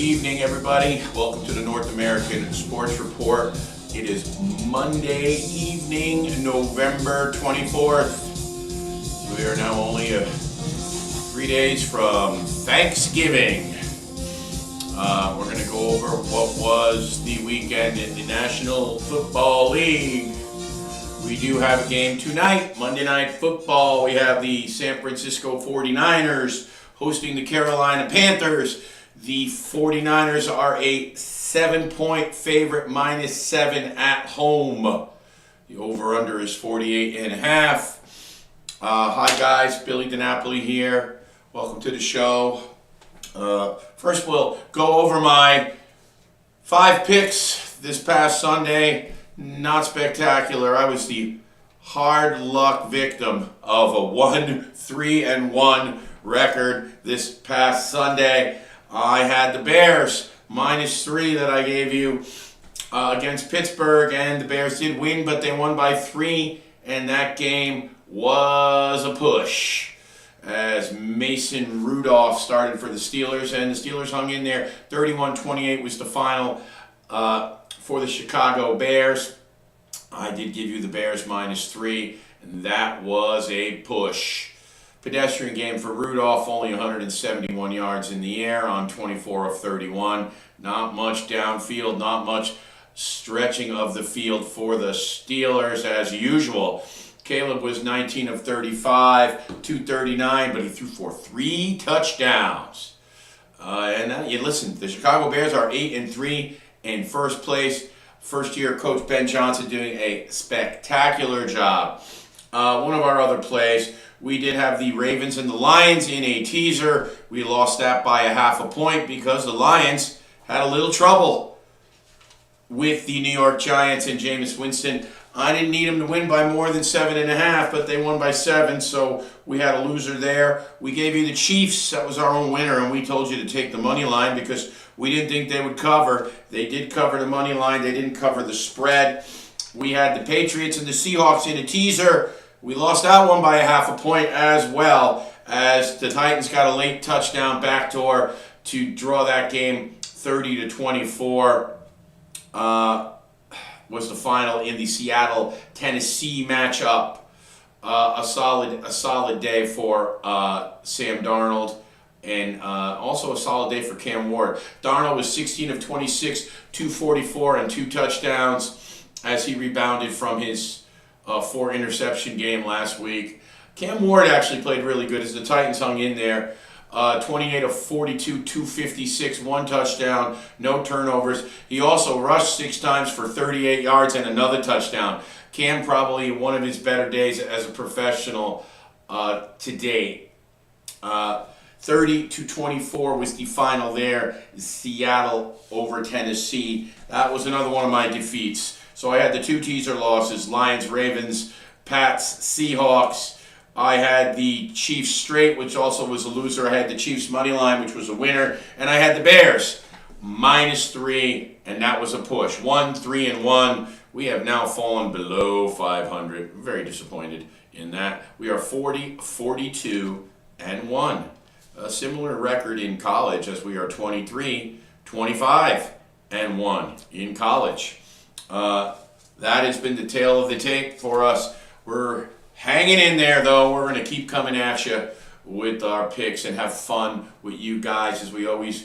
evening, everybody. Welcome to the North American Sports Report. It is Monday evening, November 24th. We are now only 3 days from Thanksgiving. We're going to go over what was the weekend in the National Football League. We do have a game tonight, Monday Night Football. We have the San Francisco 49ers hosting the Carolina Panthers. The 49ers are a 7-point favorite, -7 at home. The over-under is 48.5. Hi guys, Billy DiNapoli here. Welcome to the show. First we'll go over my 5 picks this past Sunday. Not spectacular. I was the hard luck victim of a 1-3-1 record this past Sunday. I had the Bears -3 that I gave you against Pittsburgh, and the Bears did win, but they won by 3, and that game was a push as Mason Rudolph started for the Steelers, and the Steelers hung in there. 31-28 was the final for the Chicago Bears. I did give you the Bears -3, and that was a push. Pedestrian game for Rudolph, only 171 yards in the air on 24 of 31. Not much downfield, not much stretching of the field for the Steelers as usual. Caleb was 19 of 35, 239, but he threw for 3 touchdowns. Listen, the Chicago Bears are 8-3 in first place. First-year coach Ben Johnson doing a spectacular job. One of our other plays, we did have the Ravens and the Lions in a teaser. We lost that by 0.5 point because the Lions had a little trouble with the New York Giants and Jameis Winston. I didn't need them to win by more than 7.5, but they won by 7, so we had a loser there. We gave you the Chiefs. That was our own winner, and we told you to take the money line because we didn't think they would cover. They did cover the money line. They didn't cover the spread. We had the Patriots and the Seahawks in a teaser. We lost that one by 0.5 point as well, as the Titans got a late touchdown backdoor to draw that game 30-24. Was the final in the Seattle-Tennessee matchup. A solid day for Sam Darnold, and also a solid day for Cam Ward. Darnold was 16 of 26, 244 and 2 touchdowns as he rebounded from his 4-interception game last week. Cam Ward actually played really good as the Titans hung in there. 28 of 42, 256, 1 touchdown, no turnovers. He also rushed 6 times for 38 yards and another touchdown. Cam probably one of his better days as a professional to date. 30-24 was the final there. Seattle over Tennessee. That was another one of my defeats. So I had the 2 teaser losses, Lions, Ravens, Pats, Seahawks. I had the Chiefs straight, which also was a loser. I had the Chiefs money line, which was a winner. And I had the Bears -3, and that was a push. 1-3-1. We have now fallen below 500. Very disappointed in that. We are 40-42-1. A similar record in college as we are 23-25-1 in college. That has been the tale of the tape for us. We're hanging in there, though. We're going to keep coming at you with our picks and have fun with you guys as we always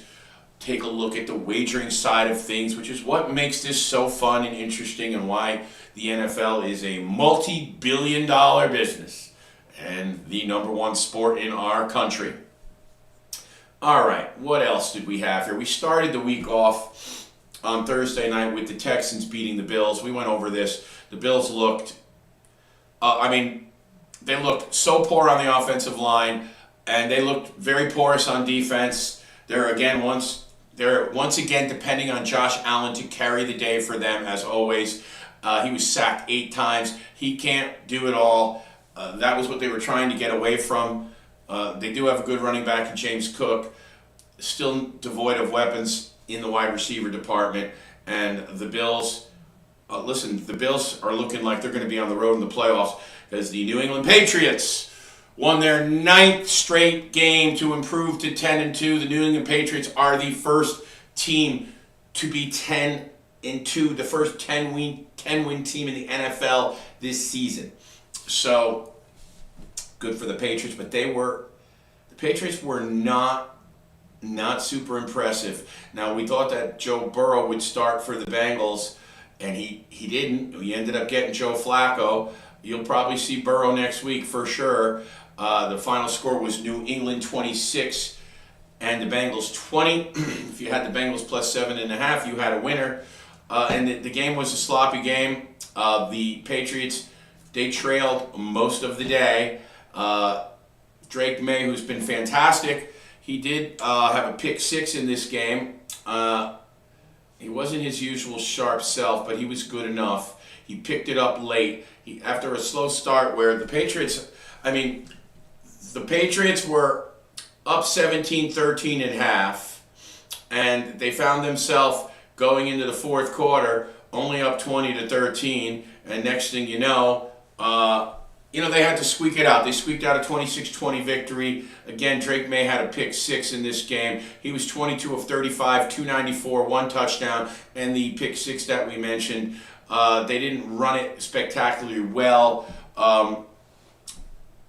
take a look at the wagering side of things, which is what makes this so fun and interesting and why the NFL is a multi-billion-dollar business and the #1 sport in our country. All right, what else did we have here? We started the week off on Thursday night with the Texans beating the Bills. We went over this. The Bills looked, they looked so poor on the offensive line, and they looked very porous on defense. They're once again depending on Josh Allen to carry the day for them, as always. He was sacked 8 times. He can't do it all. That was what they were trying to get away from. They do have a good running back in James Cook, still devoid of weapons in the wide receiver department, and the Bills, the Bills are looking like they're going to be on the road in the playoffs as the New England Patriots won their 9th straight game to improve to 10-2. The New England Patriots are the first team to be 10-2, the first 10-win team in the NFL this season. So good for the Patriots, but the Patriots were not super impressive. Now, we thought that Joe Burrow would start for the Bengals, and he didn't. We ended up getting Joe Flacco. You'll probably see Burrow next week for sure. The final score was New England 26 and the Bengals 20. If you had the Bengals plus 7.5, you had a winner. And the game was a sloppy game. The Patriots, they trailed most of the day. Drake May, who's been fantastic, he did have a pick six in this game. He wasn't his usual sharp self, but he was good enough. He picked it up late. After a slow start where the Patriots were up 17-13 at half, and they found themselves going into the fourth quarter only up 20-13, and next thing you know, they had to squeak it out. They squeaked out a 26-20 victory. Again, Drake May had a pick six in this game. He was 22 of 35, 294, one touchdown, and the pick six that we mentioned. They didn't run it spectacularly well.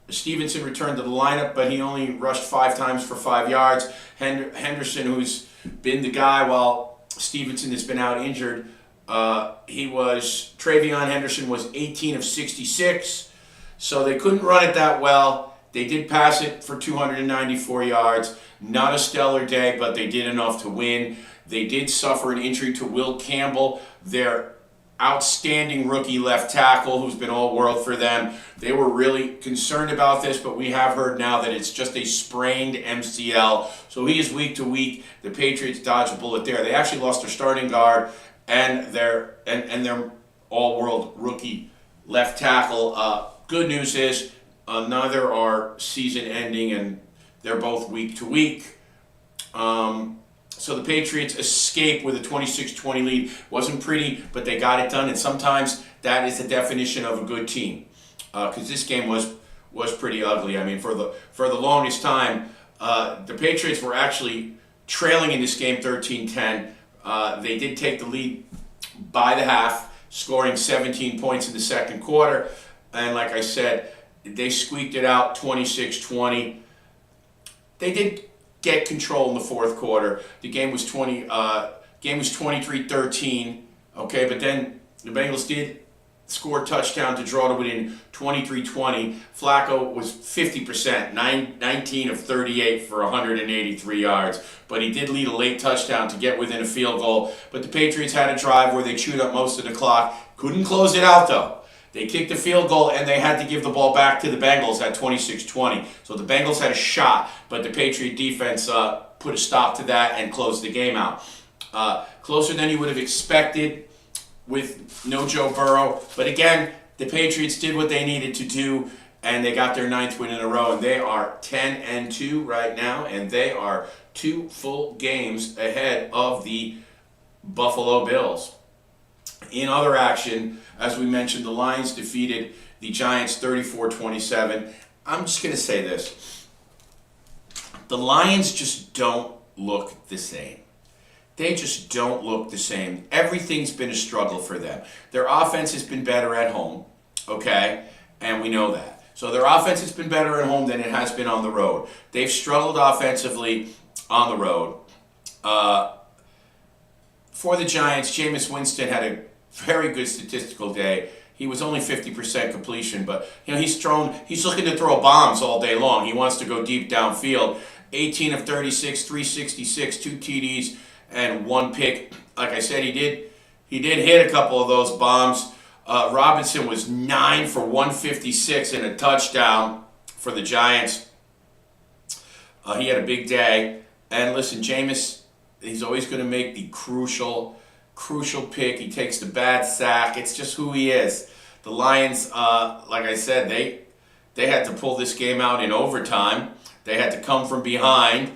Stevenson returned to the lineup, but he only rushed 5 times for 5 yards. Henderson, who's been the guy while Stevenson has been out injured, Travion Henderson was 18 of 66, so they couldn't run it that well. They did pass it for 294 yards. Not a stellar day, but they did enough to win. They did suffer an injury to Will Campbell, their outstanding rookie left tackle who's been all-world for them. They were really concerned about this, but we have heard now that it's just a sprained MCL. So he is week to week. The Patriots dodged a bullet there. They actually lost their starting guard and their all-world rookie left tackle. Good news is neither are season-ending, and they're both week to week. So the Patriots escape with a 26-20 lead. Wasn't pretty, but they got it done, and sometimes that is the definition of a good team. Because this game was pretty ugly. I mean, for the longest time, the Patriots were actually trailing in this game 13-10. They did take the lead by the half, scoring 17 points in the second quarter. And like I said, they squeaked it out 26-20. They did get control in the fourth quarter. The game was 23-13. Okay, but then the Bengals did score a touchdown to draw to within 23-20. Flacco was 50%, 19 of 38 for 183 yards. But he did lead a late touchdown to get within a field goal. But the Patriots had a drive where they chewed up most of the clock. Couldn't close it out, though. They kicked the field goal, and they had to give the ball back to the Bengals at 26-20. So the Bengals had a shot, but the Patriot defense put a stop to that and closed the game out. Closer than you would have expected with no Joe Burrow. But again, the Patriots did what they needed to do, and they got their 9th win in a row. And they are 10-2 right now, and they are 2 full games ahead of the Buffalo Bills. In other action, as we mentioned, the Lions defeated the Giants 34-27. I'm just going to say this. The Lions just don't look the same. They just don't look the same. Everything's been a struggle for them. Their offense has been better at home, okay? And we know that. So their offense has been better at home than it has been on the road. They've struggled offensively on the road. For the Giants, Jameis Winston had a very good statistical day. He was only 50% completion, but he's looking to throw bombs all day long. He wants to go deep downfield. 18 of 36, 366, 2 TDs, and 1 pick. Like I said, he did hit a couple of those bombs. Robinson was 9 for 156 and a touchdown for the Giants. He had a big day. And listen, Jameis, he's always going to make the crucial pick. He takes the bad sack. It's just who he is. The Lions, like I said, they had to pull this game out in overtime. They had to come from behind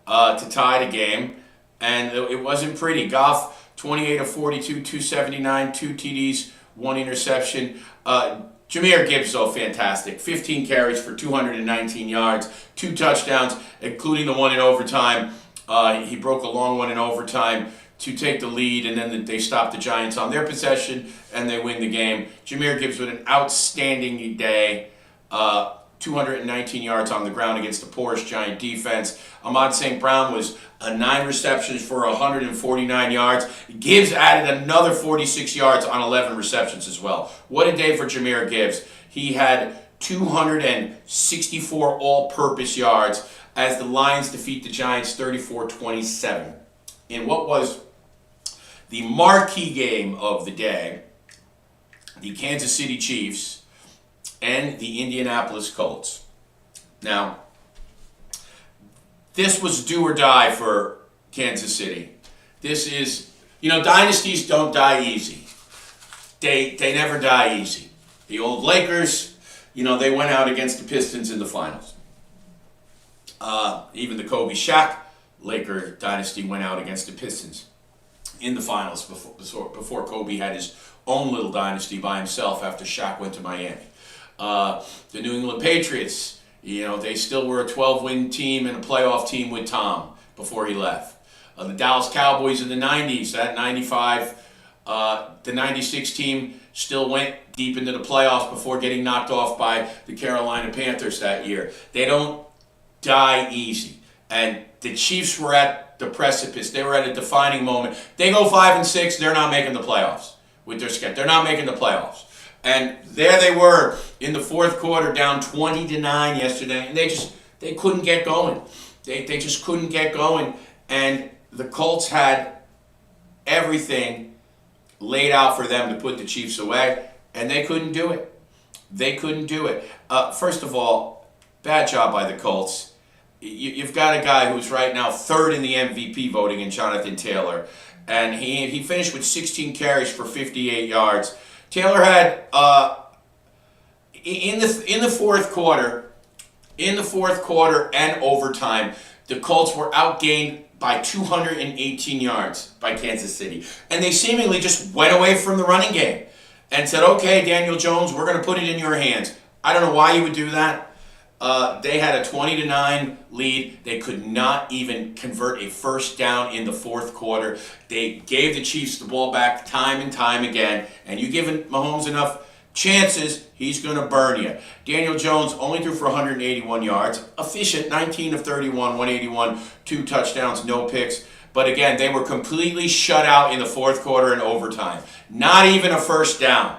to tie the game, and it wasn't pretty. Goff, 28 of 42, 279, 2 TDs, 1 interception. Jahmyr Gibbs, though, fantastic. 15 carries for 219 yards, 2 touchdowns, including the one in overtime. He broke a long one in overtime to take the lead, and then they stopped the Giants on their possession, and they win the game. Jahmyr Gibbs with an outstanding day. 219 yards on the ground against the porous Giant defense. Ahmad St. Brown was 9 receptions for 149 yards. Gibbs added another 46 yards on 11 receptions as well. What a day for Jahmyr Gibbs. He had 264 all-purpose yards as the Lions defeat the Giants 34-27. In what was the marquee game of the day, the Kansas City Chiefs and the Indianapolis Colts. Now, this was do or die for Kansas City. This is, dynasties don't die easy. They never die easy. The old Lakers, they went out against the Pistons in the finals. Even the Kobe Shaq Laker dynasty went out against the Pistons in the finals before Kobe had his own little dynasty by himself after Shaq went to Miami. The New England Patriots, they still were a 12-win team and a playoff team with Tom before he left. The Dallas Cowboys in the 90s, that 95, the 96 team still went deep into the playoffs before getting knocked off by the Carolina Panthers that year. They don't die easy. And the Chiefs were at the precipice. They were at a defining moment. They go 5-6, they're not making the playoffs with their schedule. They're not making the playoffs. And there they were in the fourth quarter, down 20-9 yesterday, and they couldn't get going. They just couldn't get going, and the Colts had everything laid out for them to put the Chiefs away, and they couldn't do it. They couldn't do it. First of all, bad job by the Colts. You've got a guy who's right now third in the MVP voting in Jonathan Taylor, and he finished with 16 carries for 58 yards. Taylor had in the fourth quarter and overtime, the Colts were outgained by 218 yards by Kansas City, and they seemingly just went away from the running game and said, "Okay, Daniel Jones, we're going to put it in your hands." I don't know why you would do that. They had a 20-9 lead. They could not even convert a first down in the fourth quarter. They gave the Chiefs the ball back time and time again. And you give Mahomes enough chances, he's going to burn you. Daniel Jones only threw for 181 yards. Efficient, 19 of 31, 181, 2 touchdowns, no picks. But again, they were completely shut out in the fourth quarter and overtime. Not even a first down.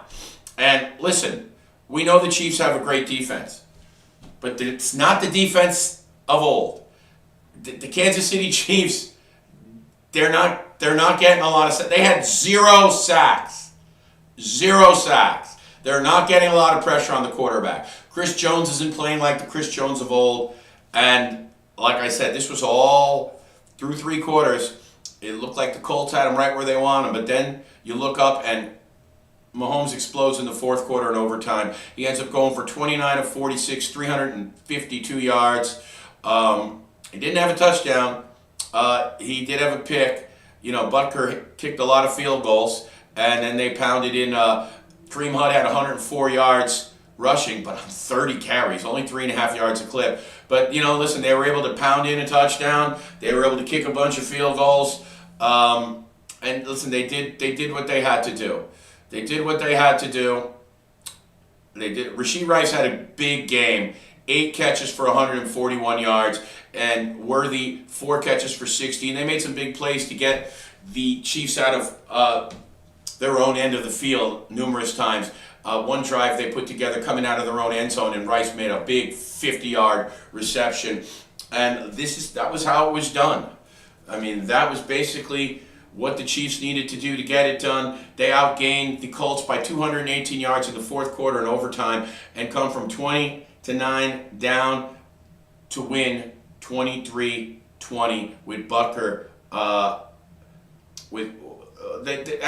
And listen, we know the Chiefs have a great defense. But it's not the defense of old. The Kansas City Chiefs, they're not getting a lot of sacks. They had 0 sacks. 0 sacks. They're not getting a lot of pressure on the quarterback. Chris Jones isn't playing like the Chris Jones of old. And like I said, this was all through 3 quarters. It looked like the Colts had them right where they want them. But then you look up and Mahomes explodes in the fourth quarter and overtime. He ends up going for 29 of 46, 352 yards. He didn't have a touchdown. He did have a pick. Butker kicked a lot of field goals, and then they pounded in. Kareem Hunt had 104 yards rushing, but on 30 carries, only 3.5 yards a clip. But, listen, they were able to pound in a touchdown. They were able to kick a bunch of field goals. And listen, they did what they had to do. They did what they had to do. They did. Rashee Rice had a big game. 8 catches for 141 yards, and Worthy 4 catches for 60. And they made some big plays to get the Chiefs out of their own end of the field numerous times. One drive they put together coming out of their own end zone, and Rice made a big 50-yard reception. And that was how it was done. I mean, that was basically what the Chiefs needed to do to get it done. They outgained the Colts by 218 yards in the fourth quarter and overtime and come from 20-9 down to win 23-20 with Butker. At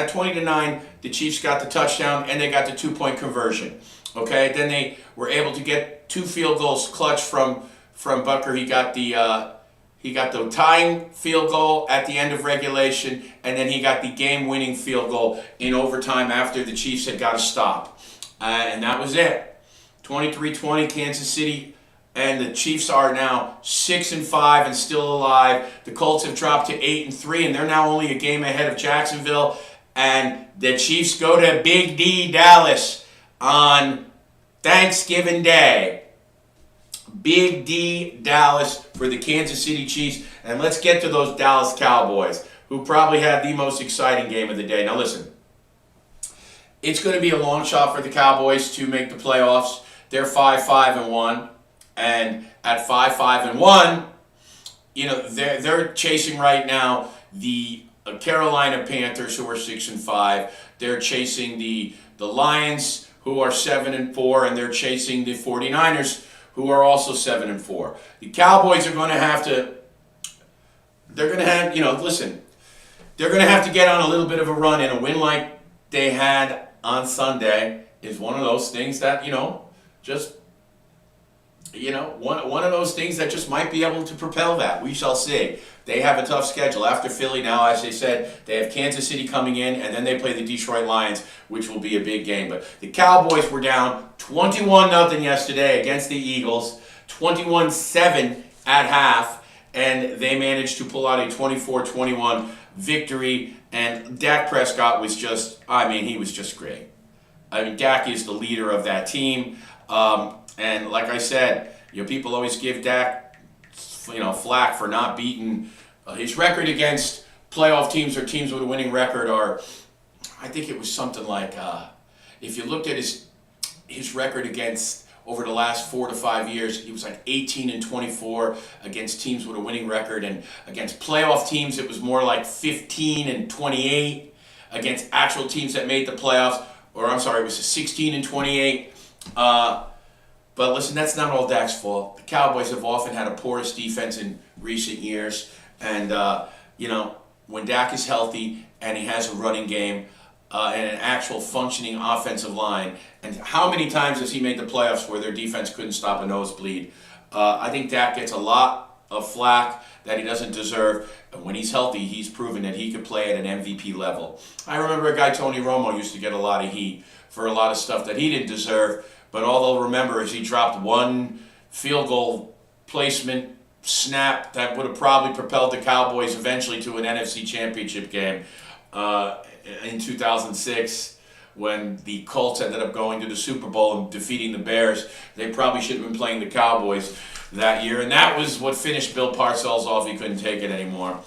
20-9, the Chiefs got the touchdown and they got the 2-point conversion. Okay, then they were able to get 2 field goals clutch from Butker. He got the tying field goal at the end of regulation, and then he got the game-winning field goal in overtime after the Chiefs had got to stop. And that was it. 23-20, Kansas City and the Chiefs are now 6-5 and still alive. The Colts have dropped to 8-3, and they're now only a game ahead of Jacksonville. And the Chiefs go to Big D, Dallas, on Thanksgiving Day. Big D, Dallas, for the Kansas City Chiefs. And let's get to those Dallas Cowboys, who probably had the most exciting game of the day. Now listen, it's going to be a long shot for the Cowboys to make the playoffs. They're 5-5-1, and at 5-5-1, you know, they're chasing right now the Carolina Panthers, who are 6-5. They're chasing the Lions, who are 7-4, and they're chasing the 49ers, who are also 7-4. The Cowboys are going to have to. They're going to have, listen. They're going to have to get on a little bit of a run, and a win like they had on Sunday is one of those things that just. One of those things that just might be able to propel that. We shall see. They have a tough schedule. After Philly now, as they said, they have Kansas City coming in, and then they play the Detroit Lions, which will be a big game. But the Cowboys were down 21-0 yesterday against the Eagles, 21-7 at half, and they managed to pull out a 24-21 victory. And Dak Prescott was he was just great. Dak is the leader of that team. And like I said, people always give Dak, flack for not beating his record against playoff teams or teams with a winning record. Or I think it was something like, if you looked at his record against over the last 4 to 5 years, he was like 18-24 against teams with a winning record, and against playoff teams it was more like 15-28 against actual teams that made the playoffs. Or I'm sorry, it was 16-28. But listen, that's not all Dak's fault. The Cowboys have often had a porous defense in recent years. And, when Dak is healthy and he has a running game and an actual functioning offensive line, and how many times has he made the playoffs where their defense couldn't stop a nosebleed? I think Dak gets a lot of flack that he doesn't deserve. And when he's healthy, he's proven that he could play at an MVP level. I remember a guy, Tony Romo, used to get a lot of heat for a lot of stuff that he didn't deserve. But all they'll remember is he dropped one field goal placement snap that would have probably propelled the Cowboys eventually to an NFC Championship game in 2006 when the Colts ended up going to the Super Bowl and defeating the Bears. They probably should have been playing the Cowboys that year, and that was what finished Bill Parcells off. He couldn't take it anymore.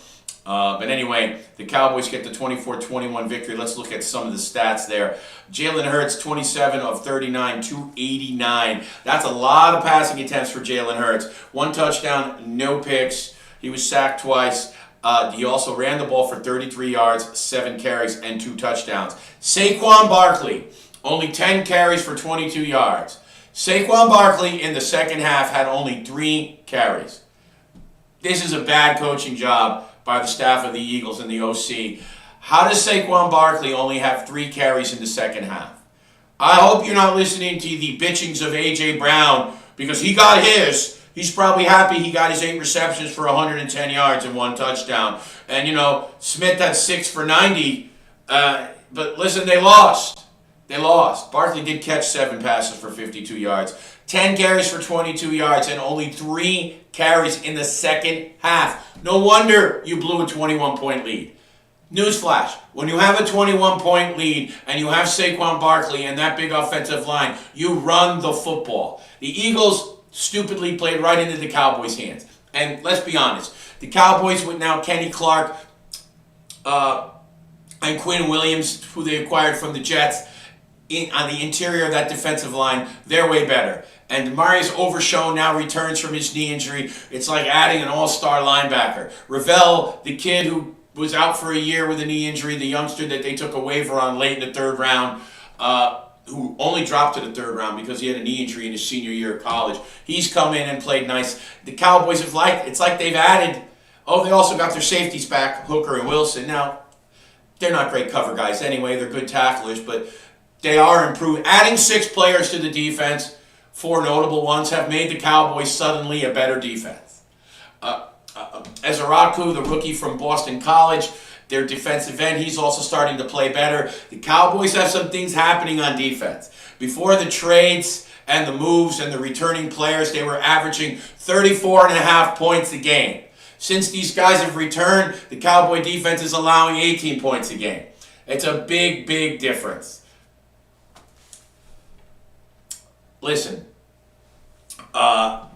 But anyway, the Cowboys get the 24-21 victory. Let's look at some of the stats there. Jalen Hurts, 27 of 39, 289. That's a lot of passing attempts for Jalen Hurts. 1 touchdown, no picks. He was sacked twice. He also ran the ball for 33 yards, 7 carries, and 2 touchdowns. Saquon Barkley, only 10 carries for 22 yards. Saquon Barkley in the second half had only 3 carries. This is a bad coaching job by the staff of the Eagles and the OC. How does Saquon Barkley only have 3 carries in the second half? I hope you're not listening to the bitchings of A.J. Brown, because he got his. He's probably happy he got his 8 receptions for 110 yards and 1 touchdown. And, Smith had 6 for 90. But listen, they lost. They lost. Barkley did catch 7 passes for 52 yards. 10 carries for 22 yards and only 3 carries in the second half. No wonder you blew a 21-point lead. Newsflash, when you have a 21-point lead and you have Saquon Barkley and that big offensive line, you run the football. The Eagles stupidly played right into the Cowboys' hands. And let's be honest, the Cowboys with now Kenny Clark and Quinn Williams, who they acquired from the Jets, on the interior of that defensive line, they're way better. And Marius Overshown now returns from his knee injury. It's like adding an all-star linebacker. Ravel, the kid who was out for a year with a knee injury, the youngster that they took a waiver on late in the 3rd round, who only dropped to the 3rd round because he had a knee injury in his senior year of college. He's come in and played nice. The Cowboys it's like they've added, they also got their safeties back, Hooker and Wilson. Now, they're not great cover guys anyway. They're good tacklers, but they are improving. Adding 6 players to the defense, 4 notable ones, have made the Cowboys suddenly a better defense. Ezaraku, the rookie from Boston College, their defensive end, he's also starting to play better. The Cowboys have some things happening on defense. Before the trades and the moves and the returning players, they were averaging 34.5 points a game. Since these guys have returned, the Cowboy defense is allowing 18 points a game. It's a big, big difference. Listen,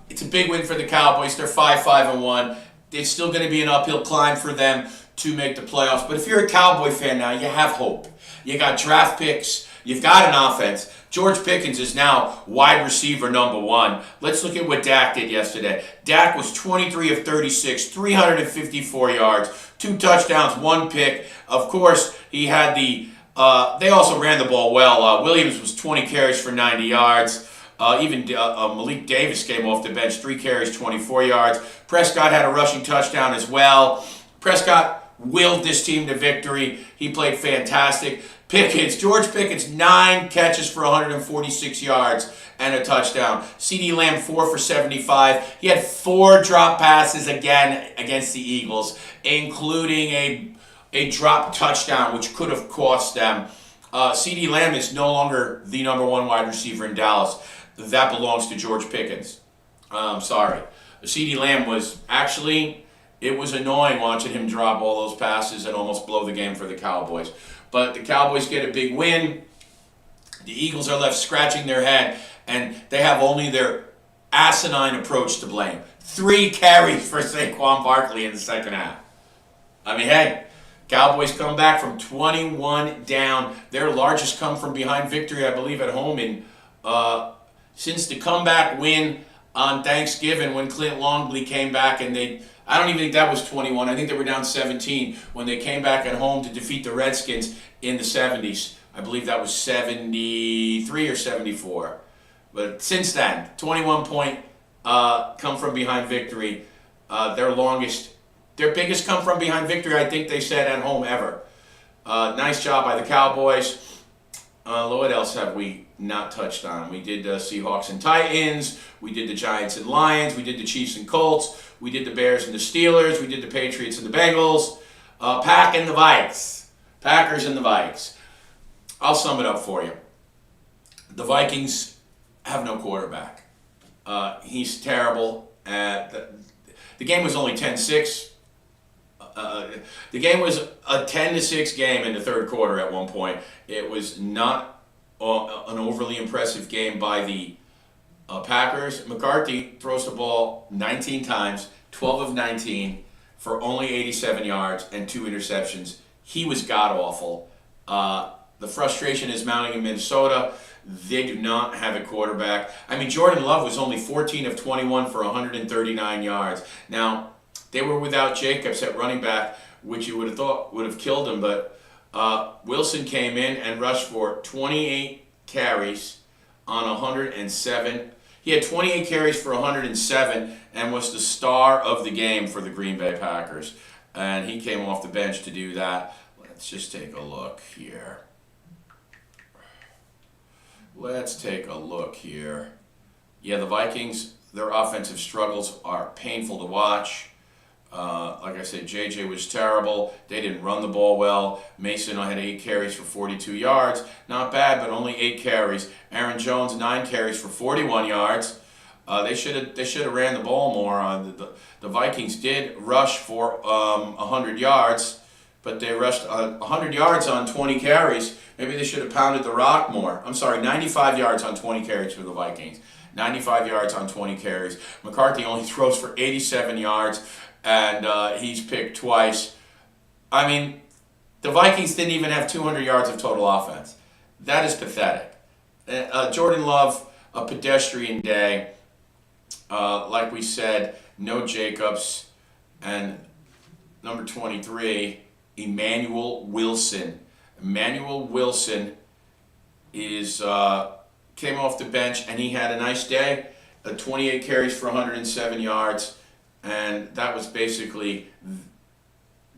it's a big win for the Cowboys. They're 5-1. It's still going to be an uphill climb for them to make the playoffs. But if you're a Cowboy fan now, you have hope. You got draft picks. You've got an offense. George Pickens is now wide receiver number 1. Let's look at what Dak did yesterday. Dak was 23 of 36, 354 yards, 2 touchdowns, 1 pick. Of course, he had they also ran the ball well. Williams was 20 carries for 90 yards. Even Malik Davis came off the bench, 3 carries, 24 yards. Prescott had a rushing touchdown as well. Prescott willed this team to victory. He played fantastic. George Pickens, 9 catches for 146 yards and a touchdown. CeeDee Lamb, 4 for 75. He had 4 drop passes again against the Eagles, including a drop touchdown, which could have cost them. CeeDee Lamb is no longer the number 1 wide receiver in Dallas. That belongs to George Pickens. Sorry. CeeDee Lamb was actually, it was annoying watching him drop all those passes and almost blow the game for the Cowboys. But the Cowboys get a big win. The Eagles are left scratching their head, and they have only their asinine approach to blame. 3 carries for Saquon Barkley in the second half. I mean, hey, Cowboys come back from 21 down. Their largest come from behind victory, I believe, at home in since the comeback win on Thanksgiving when Clint Longley came back, and I don't even think that was 21. I think they were down 17 when they came back at home to defeat the Redskins in the 70s. I believe that was 73 or 74. But since then, 21-point come from behind victory. Their biggest come from behind victory, I think they said, at home ever. Nice job by the Cowboys. What else have we not touched on? We did Seahawks and Titans. We did the Giants and Lions. We did the Chiefs and Colts. We did the Bears and the Steelers. We did the Patriots and the Bengals. Pack and the Vikes. Packers and the Vikes. I'll sum it up for you. The Vikings have no quarterback. He's terrible. The game was only 10-6. The game was a 10-6 game in the third quarter at one point. It was not an overly impressive game by the Packers. McCarthy throws the ball 19 times, 12 of 19, for only 87 yards and 2 interceptions. He was god-awful. The frustration is mounting in Minnesota. They do not have a quarterback. I mean, Jordan Love was only 14 of 21 for 139 yards. Now, they were without Jacobs at running back, which you would have thought would have killed him, but Wilson came in and rushed for 28 carries on 107. He had 28 carries for 107 and was the star of the game for the Green Bay Packers. And he came off the bench to do that. Let's just take a look here. Yeah, the Vikings, their offensive struggles are painful to watch. Like I said, JJ was terrible. They didn't run the ball well. Mason had 8 carries for 42 yards. Not bad, but only 8 carries. Aaron Jones, 9 carries for 41 yards. They should have ran the ball more. The Vikings did rush for 100 yards, but they rushed 100 yards on 20 carries. Maybe they should have pounded the rock more. 95 yards on 20 carries for the Vikings. 95 yards on 20 carries. McCarthy only throws for 87 yards, and he's picked twice. I mean, the Vikings didn't even have 200 yards of total offense. That is pathetic. Jordan Love, a pedestrian day. Like we said, no Jacobs. And number 23, Emmanuel Wilson. Emmanuel Wilson came off the bench, and he had a nice day. 28 carries for 107 yards, and that was basically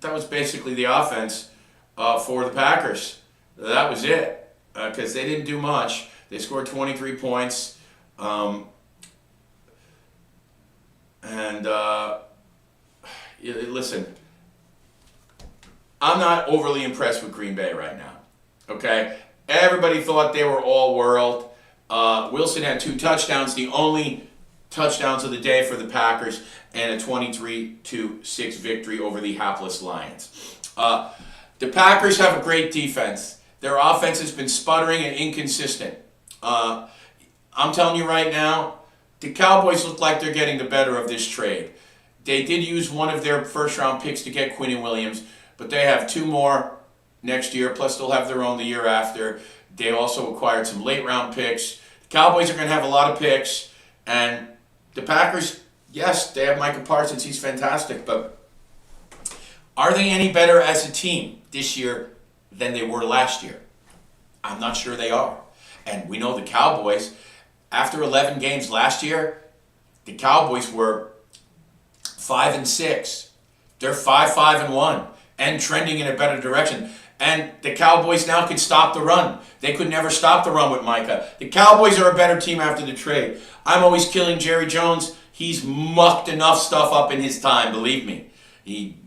the offense for the Packers. That was it, because they didn't do much. They scored 23 points, listen, I'm not overly impressed with Green Bay right now. Okay, everybody thought they were all world. Wilson had 2 touchdowns, the only touchdowns of the day for the Packers, and a 23-6 victory over the hapless Lions. The Packers have a great defense. Their offense has been sputtering and inconsistent. I'm telling you right now, the Cowboys look like they're getting the better of this trade. They did use one of their first-round picks to get Quinnen Williams, but they have 2 more next year, plus they'll have their own the year after. They also acquired some late-round picks. The Cowboys are going to have a lot of picks, and the Packers, yes, they have Micah Parsons. He's fantastic, but are they any better as a team this year than they were last year? I'm not sure they are. And we know the Cowboys, after 11 games last year, the Cowboys were 5-6. They're 5-1 and trending in a better direction. And the Cowboys now can stop the run. They could never stop the run with Micah. The Cowboys are a better team after the trade. I'm always killing Jerry Jones. He's mucked enough stuff up in his time, believe me. He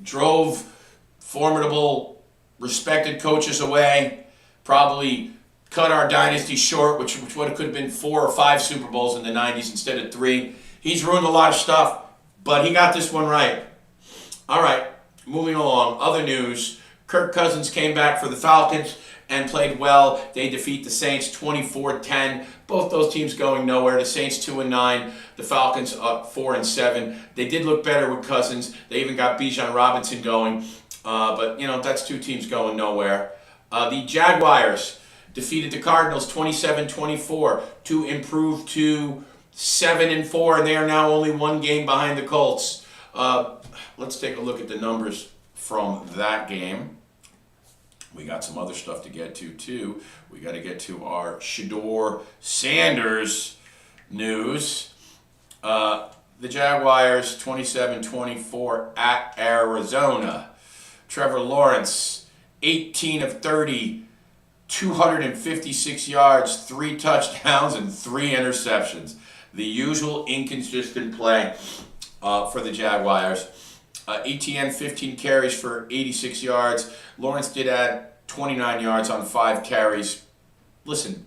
drove formidable, respected coaches away, probably cut our dynasty short, which would have could have been 4 or 5 Super Bowls in the 90s instead of 3. He's ruined a lot of stuff, but he got this one right. All right, moving along. Other news. Kirk Cousins came back for the Falcons and played well. They defeat the Saints 24-10. Both those teams going nowhere. The Saints 2-9. The Falcons up 4-7. They did look better with Cousins. They even got Bijan Robinson going. But, that's 2 teams going nowhere. The Jaguars defeated the Cardinals 27-24 to improve to 7-4, and they are now only 1 game behind the Colts. Let's take a look at the numbers from that game. We got some other stuff to get to, too. We got to get to our Shedeur Sanders news. The Jaguars 27-24 at Arizona. Trevor Lawrence, 18 of 30, 256 yards, 3 touchdowns, and 3 interceptions. The usual inconsistent play for the Jaguars. ETN 15 carries for 86 yards. Lawrence did add 29 yards on 5 carries. Listen,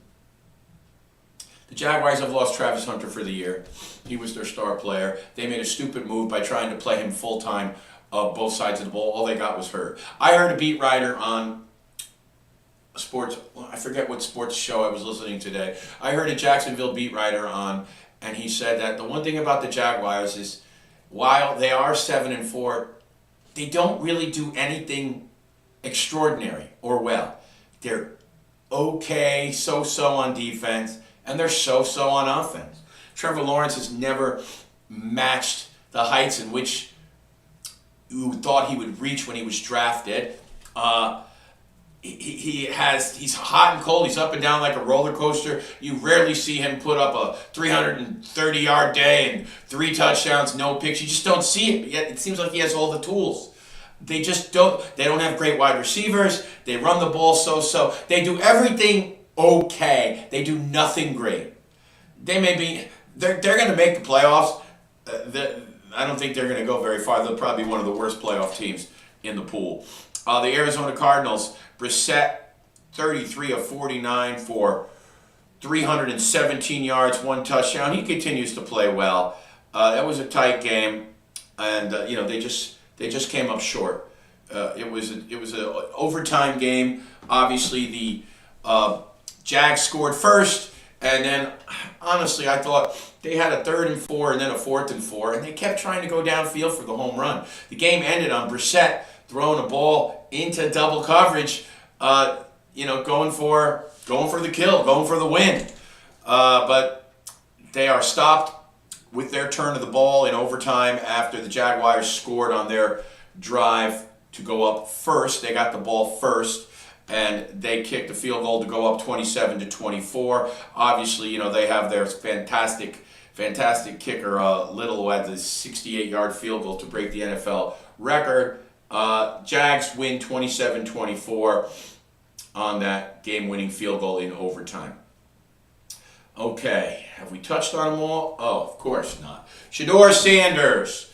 the Jaguars have lost Travis Hunter for the year. He was their star player. They made a stupid move by trying to play him full-time both sides of the ball. All they got was hurt. I heard a beat writer on sports, I forget what sports show I was listening today. I heard a Jacksonville beat writer on, and he said that the one thing about the Jaguars is while they are 7-4, they don't really do anything extraordinary or well. They're okay, so-so on defense, and they're so-so on offense. Trevor Lawrence has never matched the heights in which you thought he would reach when he was drafted. He's hot and cold. He's up and down like a roller coaster. You rarely see him put up a 330-yard day and 3 touchdowns, no picks. You just don't see it. But yet it seems like he has all the tools. They just don't. They don't have great wide receivers. They run the ball so-so. They do everything okay. They do nothing great. They're going to make the playoffs. I don't think they're going to go very far. They'll probably be one of the worst playoff teams in the pool. The Arizona Cardinals, Brissett, 33 of 49 for 317 yards, 1 touchdown. He continues to play well. That was a tight game, and they just came up short. It was an overtime game. Obviously, the Jags scored first, and then honestly, I thought they had a 3rd and 4 and then a 4th and 4, and they kept trying to go downfield for the home run. The game ended on Brissett throwing a ball into double coverage, going for the kill, going for the win. But they are stopped with their turn of the ball in overtime after the Jaguars scored on their drive to go up first. They got the ball first, and they kicked the field goal to go up 27-24. Obviously, they have their fantastic kicker, Little, who had the 68-yard field goal to break the NFL record. Jags win 27-24 on that game-winning field goal in overtime. Okay, have we touched on them all? Oh, of course not. Shedeur Sanders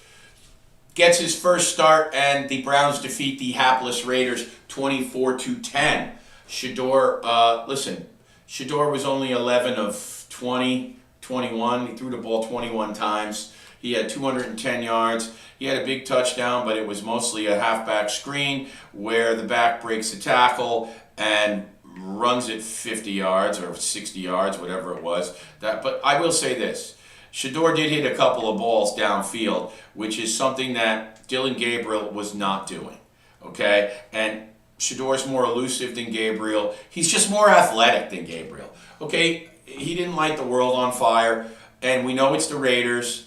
gets his first start, and the Browns defeat the hapless Raiders 24-10. Shedeur, listen, Shedeur was only 11 of 20, 21. He threw the ball 21 times. He had 210 yards. He had a big touchdown, but it was mostly a halfback screen where the back breaks the tackle and runs it 50 yards or 60 yards, whatever it was. But I will say this. Shedeur did hit a couple of balls downfield, which is something that Dillon Gabriel was not doing. Okay? And Shedeur's more elusive than Gabriel. He's just more athletic than Gabriel. Okay? He didn't light the world on fire, and we know it's the Raiders.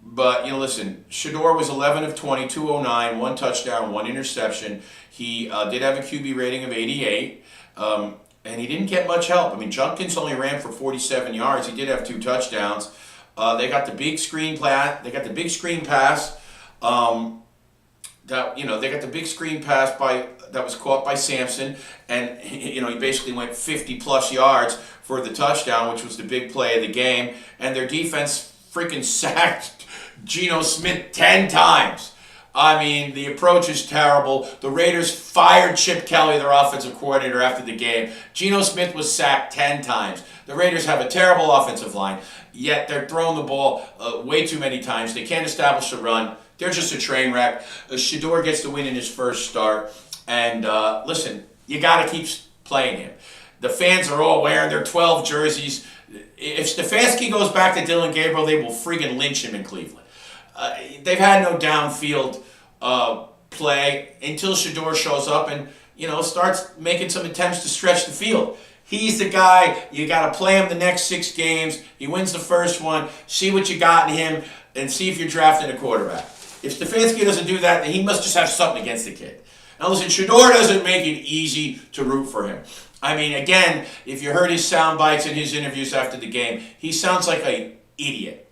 But, listen, Shedeur was 11 of 20, 209, one touchdown, one interception. He did have a QB rating of 88, and he didn't get much help. I mean, Junkins only ran for 47 yards. He did have 2 touchdowns. They got the big screen pass. They got the big screen pass. They got the big screen pass that was caught by Sampson, and he basically went 50 plus yards for the touchdown, which was the big play of the game. And their defense freaking sacked Geno Smith 10 times. I mean, the approach is terrible. The Raiders fired Chip Kelly, their offensive coordinator, after the game. Geno Smith was sacked 10 times. The Raiders have a terrible offensive line, yet they're throwing the ball way too many times. They can't establish a run. They're just a train wreck. Shedeur gets the win in his first start. And listen, you got to keep playing him. The fans are all wearing their 12 jerseys. If Stefanski goes back to Dillon Gabriel, they will friggin' lynch him in Cleveland. They've had no downfield play until Shedeur shows up and starts making some attempts to stretch the field. He's the guy. You got to play him the next 6 games. He wins the first one. See what you got in him, and see if you're drafting a quarterback. If Stefanski doesn't do that, then he must just have something against the kid. Now listen, Shedeur doesn't make it easy to root for him. I mean, again, if you heard his sound bites in his interviews after the game, he sounds like an idiot.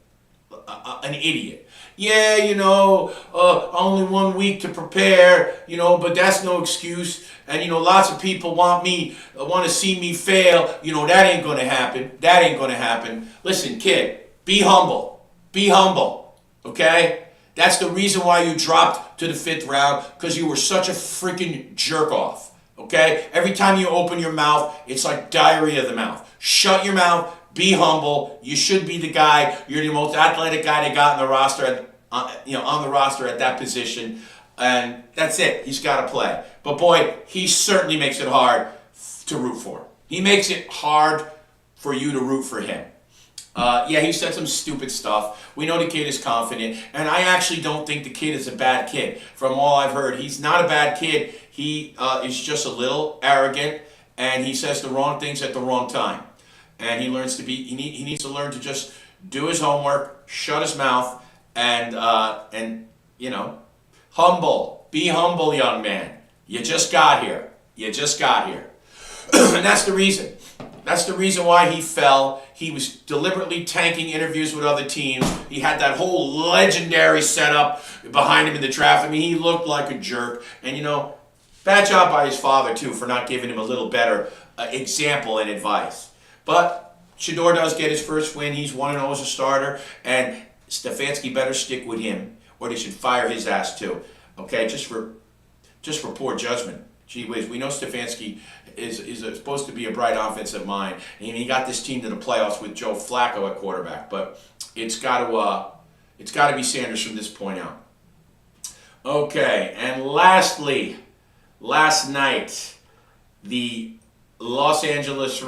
An idiot. Yeah, only 1 week to prepare, but that's no excuse. And, lots of people want to see me fail. That ain't going to happen. That ain't going to happen. Listen, kid, be humble. Be humble. Okay? That's the reason why you dropped to the 5th round, because you were such a freaking jerk-off. Okay? Every time you open your mouth, it's like diarrhea of the mouth. Shut your mouth. Be humble. You should be the guy. You're the most athletic guy they got in the roster, on the roster at that position. And that's it. He's got to play. But boy, he certainly makes it hard to root for. He makes it hard for you to root for him. He said some stupid stuff. We know the kid is confident, and I actually don't think the kid is a bad kid. From all I've heard, he's not a bad kid. He is just a little arrogant, and he says the wrong things at the wrong time. And he learns to be. He needs to learn to just do his homework, shut his mouth, and humble. Be humble, young man. You just got here. You just got here, and that's the reason. That's the reason why he fell. He was deliberately tanking interviews with other teams. He had that whole legendary setup behind him in the draft. I mean, he looked like a jerk. And, bad job by his father, too, for not giving him a little better example and advice. But Shedeur does get his first win. He's 1-0 as a starter. And Stefanski better stick with him, or they should fire his ass, too. Okay, just for poor judgment. Gee whiz, we know Stefanski is supposed to be a bright offensive mind, and he got this team to the playoffs with Joe Flacco at quarterback. But it's got to be Sanders from this point out. Okay, and lastly, last night the Los Angeles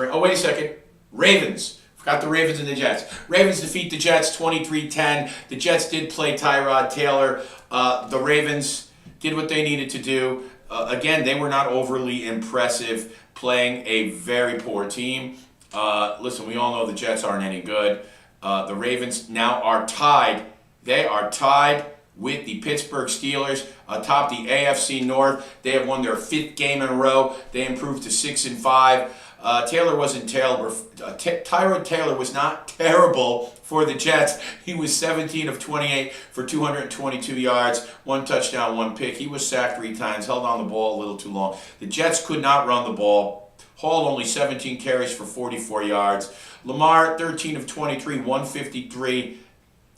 Ravens. Forgot the Ravens and the Jets. Ravens defeat the Jets 23-10. The Jets did play Tyrod Taylor. The Ravens did what they needed to do. Again, they were not overly impressive, playing a very poor team. Listen, we all know the Jets aren't any good. The Ravens now are tied. They are tied with the Pittsburgh Steelers atop the AFC North. They have won their 5th game in a row. They improved to 6-5. Tyrod Taylor was not terrible for the Jets. He was 17 of 28 for 222 yards, 1 touchdown, 1 pick. He was sacked 3 times, held on the ball a little too long. The Jets could not run the ball. Hall only 17 carries for 44 yards. Lamar, 13 of 23, 153.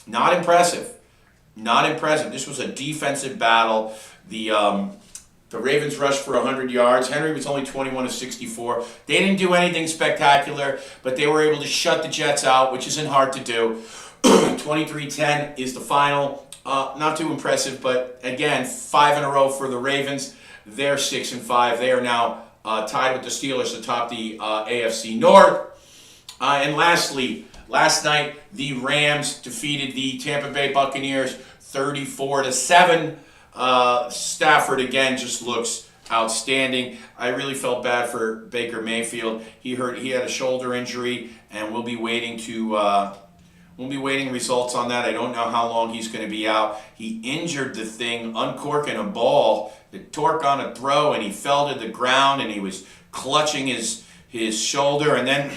Not impressive. Not impressive. This was a defensive battle. The The Ravens rushed for 100 yards. Henry was only 21 of 64. They didn't do anything spectacular, but they were able to shut the Jets out, which isn't hard to do. 23-10 is the final. Not too impressive, but again, 5 in a row for the Ravens. They're 6-5. They are now tied with the Steelers atop the AFC North. And lastly, last night the Rams defeated the Tampa Bay Buccaneers 34-7. Stafford again just looks outstanding. I really felt bad for Baker Mayfield. He had a shoulder injury, and we'll be waiting results on that. I don't know how long he's going to be out. He injured the thing uncorking a ball, the torque on a throw, and he fell to the ground, and he was clutching his shoulder. And then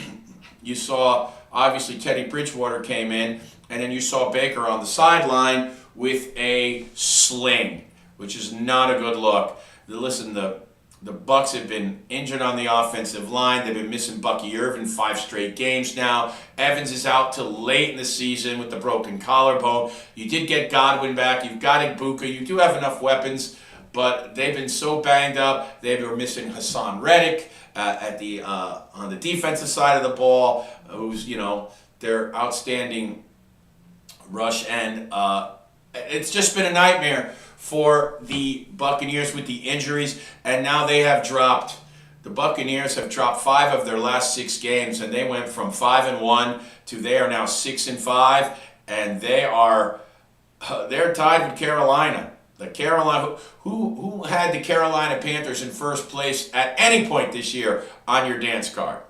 you saw, obviously, Teddy Bridgewater came in, and then you saw Baker on the sideline with a sling, which is not a good look. Listen, the Bucs have been injured on the offensive line. They've been missing Bucky Irvin 5 straight games now. Evans is out till late in the season with the broken collarbone. You did get Godwin back. You've got Ibuka. You do have enough weapons, but they've been so banged up. They were missing Hassan Reddick on the defensive side of the ball, who's their outstanding rush end. It's just been a nightmare for the Buccaneers with the injuries, and now the Buccaneers have dropped 5 of their last 6 games, and they went from 5-1 to they are now 6-5, and they're tied with Carolina. Who had the Carolina Panthers in first place at any point this year on your dance card?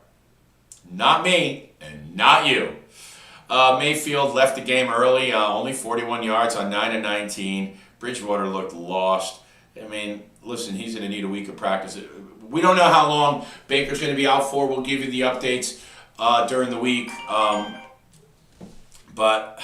Not me, and not you. Mayfield left the game early, only 41 yards on 9-19. Bridgewater looked lost. I mean, listen, he's going to need a week of practice. We don't know how long Baker's going to be out for. We'll give you the updates during the week. But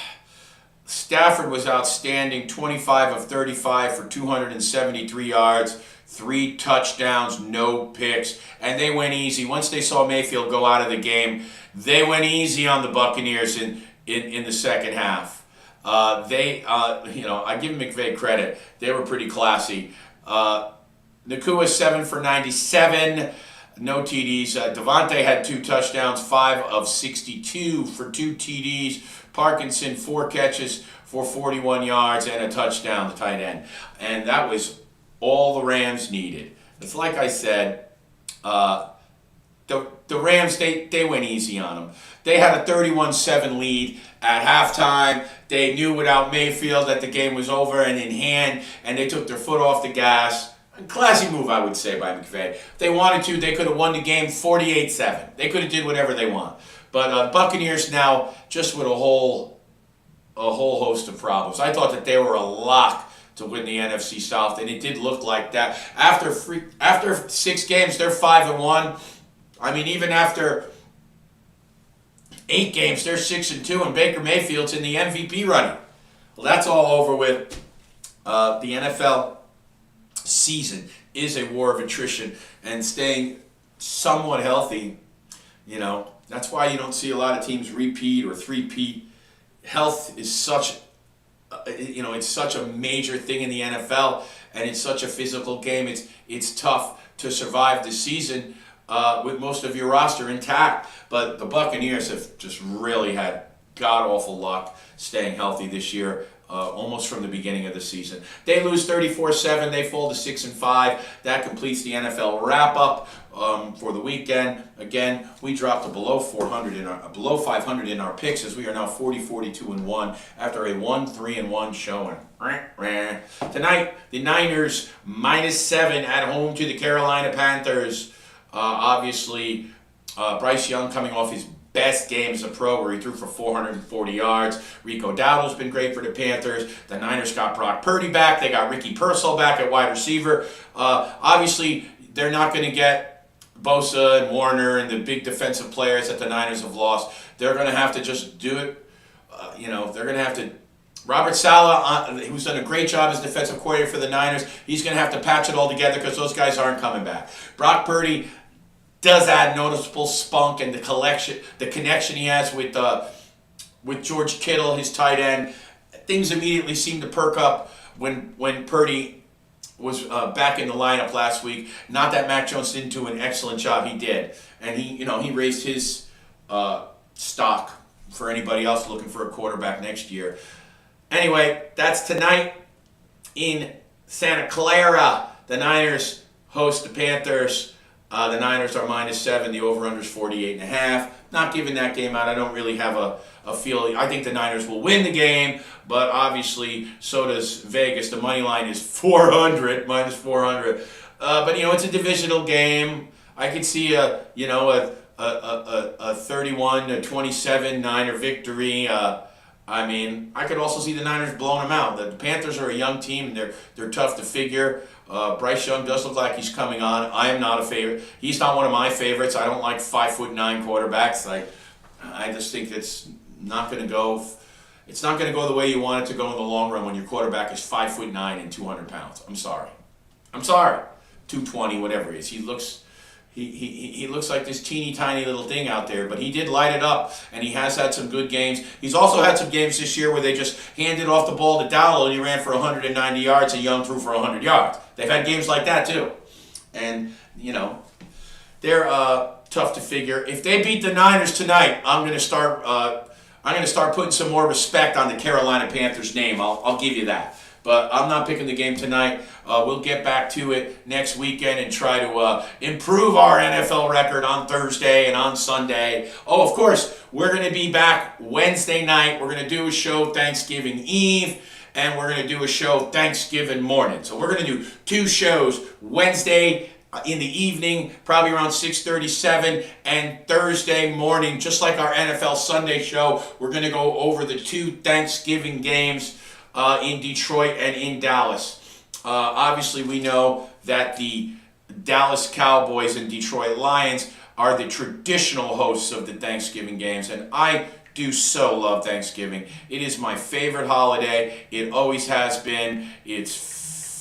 Stafford was outstanding, 25 of 35 for 273 yards, 3 touchdowns, no picks, and they went easy. Once they saw Mayfield go out of the game, they went easy on the Buccaneers in the second half. I give McVay credit. They were pretty classy. Nacua 7 for 97, no TDs. Devontae had 2 touchdowns, 5 of 62 for 2 TDs. Parkinson 4 catches for 41 yards and a touchdown, the tight end. And that was all the Rams needed. It's like I said, the Rams, they went easy on them. They had a 31-7 lead at halftime. They knew without Mayfield that the game was over and in hand, and they took their foot off the gas. A classy move, I would say, by McVay. If they wanted to, they could have won the game 48-7. They could have did whatever they want. But Buccaneers now just with a whole host of problems. I thought that they were a lock to win the NFC South, and it did look like that. After 6 games, they're 5-1. I mean, even after 8 games, they're 6-2, and Baker Mayfield's in the MVP running. Well, that's all over with. The NFL season is a war of attrition, and staying somewhat healthy, that's why you don't see a lot of teams repeat or three-peat. Health is such, it's such a major thing in the NFL, and it's such a physical game. It's tough to survive the season with most of your roster intact. But the Buccaneers have just really had god-awful luck staying healthy this year, almost from the beginning of the season. They lose 34-7. They fall to 6-5. That completes the NFL wrap-up for the weekend. Again, we dropped to below 500 in our picks, as we are now 40-42-1 after a 1-3-1 showing. Tonight, the Niners -7 at home to the Carolina Panthers. Obviously, Bryce Young coming off his best game as a pro, where he threw for 440 yards. Rico Dowdle's been great for the Panthers. The Niners got Brock Purdy back. They got Ricky Pearsall back at wide receiver. Obviously, they're not going to get Bosa and Warner and the big defensive players that the Niners have lost. They're going to have to just do it. They're going to have to. Robert Saleh, who's done a great job as defensive coordinator for the Niners, he's going to have to patch it all together because those guys aren't coming back. Brock Purdy does add noticeable spunk, and the connection he has with George Kittle, his tight end. Things immediately seem to perk up when Purdy was back in the lineup last week. Not that Mac Jones didn't do an excellent job, he did, and he raised his stock for anybody else looking for a quarterback next year. Anyway, that's tonight in Santa Clara. The Niners host the Panthers. The Niners are -7. The over-under is 48.5. Not giving that game out. I don't really have a feeling. I think the Niners will win the game, but obviously so does Vegas. The money line is 400, -400. But it's a divisional game. I could see a 31-27 Niner victory. I could also see the Niners blowing them out. The Panthers are a young team, and they're tough to figure. Bryce Young does look like he's coming on. I am not a favorite. He's not one of my favorites. I don't like 5'9" quarterbacks. I just think it's not going to go. It's not going to go the way you want it to go in the long run when your quarterback is 5'9" and 200 pounds. I'm sorry. 220, whatever it is. He looks like this teeny tiny little thing out there, but he did light it up, and he has had some good games. He's also had some games this year where they just handed off the ball to Dowell and he ran for 190 yards and Young threw for 100 yards. They've had games like that too. And, they're tough to figure. If they beat the Niners tonight, I'm going to start putting some more respect on the Carolina Panthers name. I'll give you that. But I'm not picking the game tonight. We'll get back to it next weekend and try to improve our NFL record on Thursday and on Sunday. Oh, of course, we're going to be back Wednesday night. We're going to do a show Thanksgiving Eve, and we're going to do a show Thanksgiving morning. So we're going to do 2 shows, Wednesday in the evening, probably around 6:37, and Thursday morning, just like our NFL Sunday show. We're going to go over the 2 Thanksgiving games in Detroit and in Dallas. Obviously, we know that the Dallas Cowboys and Detroit Lions are the traditional hosts of the Thanksgiving games, and I do so love Thanksgiving. It is my favorite holiday. It always has been. It's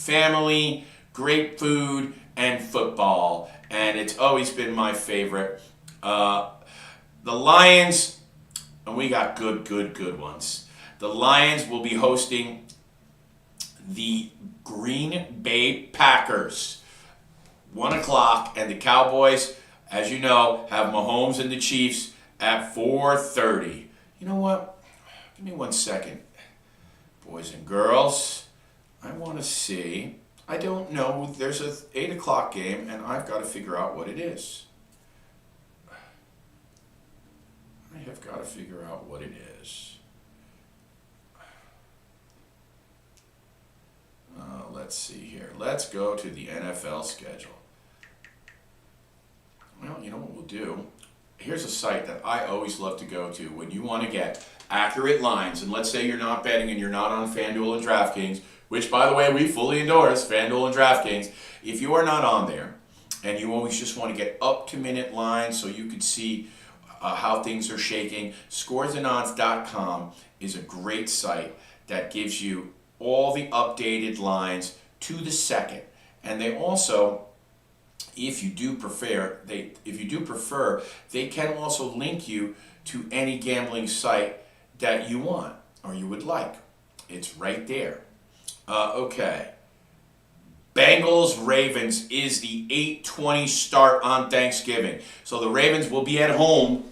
family, great food, and football, and it's always been my favorite. The Lions, and we got good ones. The Lions will be hosting the Green Bay Packers, 1 o'clock, and the Cowboys, as you know, have Mahomes and the Chiefs at 4:30. You know what? Give me 1 second. Boys and girls, I want to see. I don't know. There's a 8 o'clock game, and I've got to figure out what it is. I have got to figure out what it is. Let's see here. Let's go to the NFL schedule. Well, you know what we'll do? Here's a site that I always love to go to when you want to get accurate lines. And let's say you're not betting and you're not on FanDuel and DraftKings, which, by the way, we fully endorse, FanDuel and DraftKings. If you are not on there and you always just want to get up-to-minute lines so you can see how things are shaking, scoresandodds.com is a great site that gives you all the updated lines to the second. And they also, if you do prefer, they can also link you to any gambling site that you want or you would like. It's right there. Okay. Bengals-Ravens is the 8:20 start on Thanksgiving. So the Ravens will be at home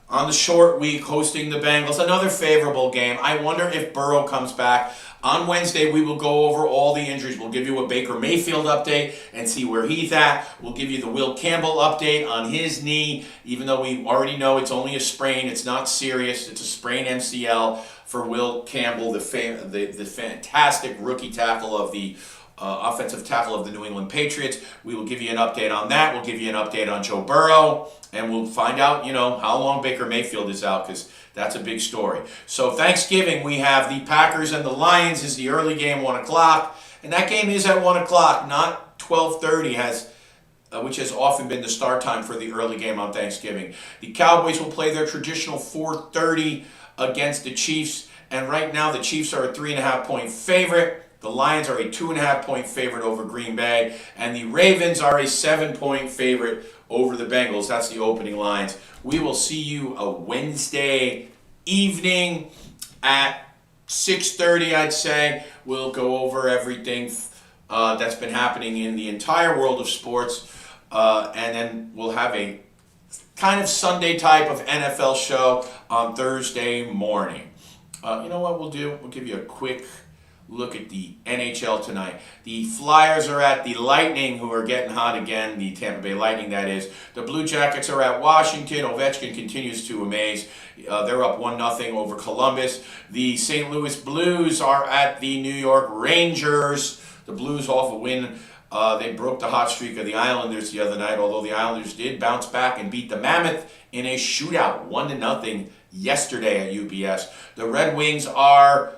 on the short week hosting the Bengals. Another favorable game. I wonder if Burrow comes back. On Wednesday, we will go over all the injuries. We'll give you a Baker Mayfield update and see where he's at. We'll give you the Will Campbell update on his knee, even though we already know it's only a sprain. It's not serious. It's a sprained MCL for Will Campbell, the fantastic rookie tackle of the offensive tackle of the New England Patriots. We will give you an update on that. We'll give you an update on Joe Burrow, and we'll find out, how long Baker Mayfield is out, because that's a big story. So Thanksgiving, we have the Packers and the Lions is the early game, 1 o'clock. And that game is at 1 o'clock, not 12:30, which has often been the start time for the early game on Thanksgiving. The Cowboys will play their traditional 4:30 against the Chiefs. And right now, the Chiefs are a 3.5-point favorite. The Lions are a 2.5-point favorite over Green Bay. And the Ravens are a 7-point favorite over the Bengals. That's the opening lines. We will see you a Wednesday evening at 6:30, I'd say. We'll go over everything that's been happening in the entire world of sports. And then we'll have a kind of Sunday type of NFL show on Thursday morning. You know what we'll do? We'll give you a quick look at the NHL tonight. The Flyers are at the Lightning, who are getting hot again, the Tampa Bay Lightning, that is. The Blue Jackets are at Washington. Ovechkin continues to amaze. They're up 1-0 over Columbus. The St. Louis Blues are at the New York Rangers. The Blues off a win. They broke the hot streak of the Islanders the other night, although the Islanders did bounce back and beat the Mammoth in a shootout, 1-0 yesterday at UBS. The Red Wings are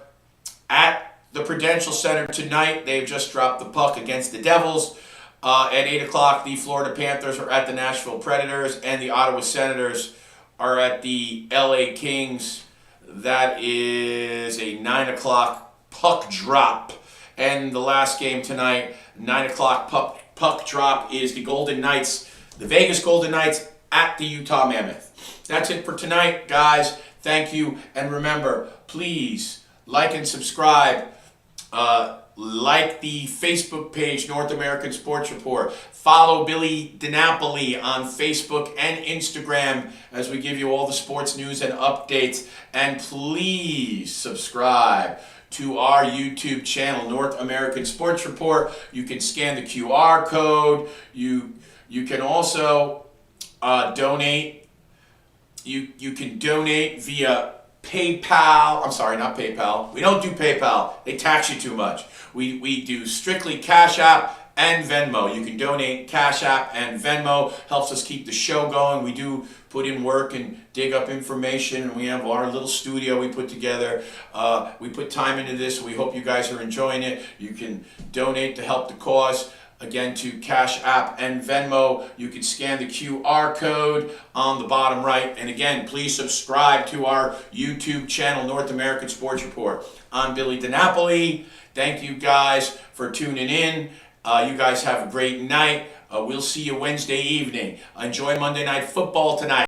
at the Prudential Center tonight. They've just dropped the puck against the Devils. At 8 o'clock, the Florida Panthers are at the Nashville Predators, and the Ottawa Senators are at the LA Kings. That is a 9 o'clock puck drop. And the last game tonight, 9 o'clock puck drop, is the Golden Knights, the Vegas Golden Knights at the Utah Mammoth. That's it for tonight, guys. Thank you. And remember, please like and subscribe. Like the Facebook page, North American Sports Report. Follow Billy DiNapoli on Facebook and Instagram as we give you all the sports news and updates. And please subscribe to our YouTube channel, North American Sports Report. You can scan the QR code. You can also donate. You can donate via PayPal. I'm sorry, not PayPal. We don't do PayPal. They tax you too much. We do strictly Cash App and Venmo. You can donate Cash App and Venmo. Helps us keep the show going. We do put in work and dig up information, and we have our little studio we put together. We put time into this. We hope you guys are enjoying it. You can donate to help the cause. Again, to Cash App and Venmo. You can scan the QR code on the bottom right. And again, please subscribe to our YouTube channel, North American Sports Report. I'm Billy DiNapoli. Thank you guys for tuning in. You guys have a great night. We'll see you Wednesday evening. Enjoy Monday Night Football tonight.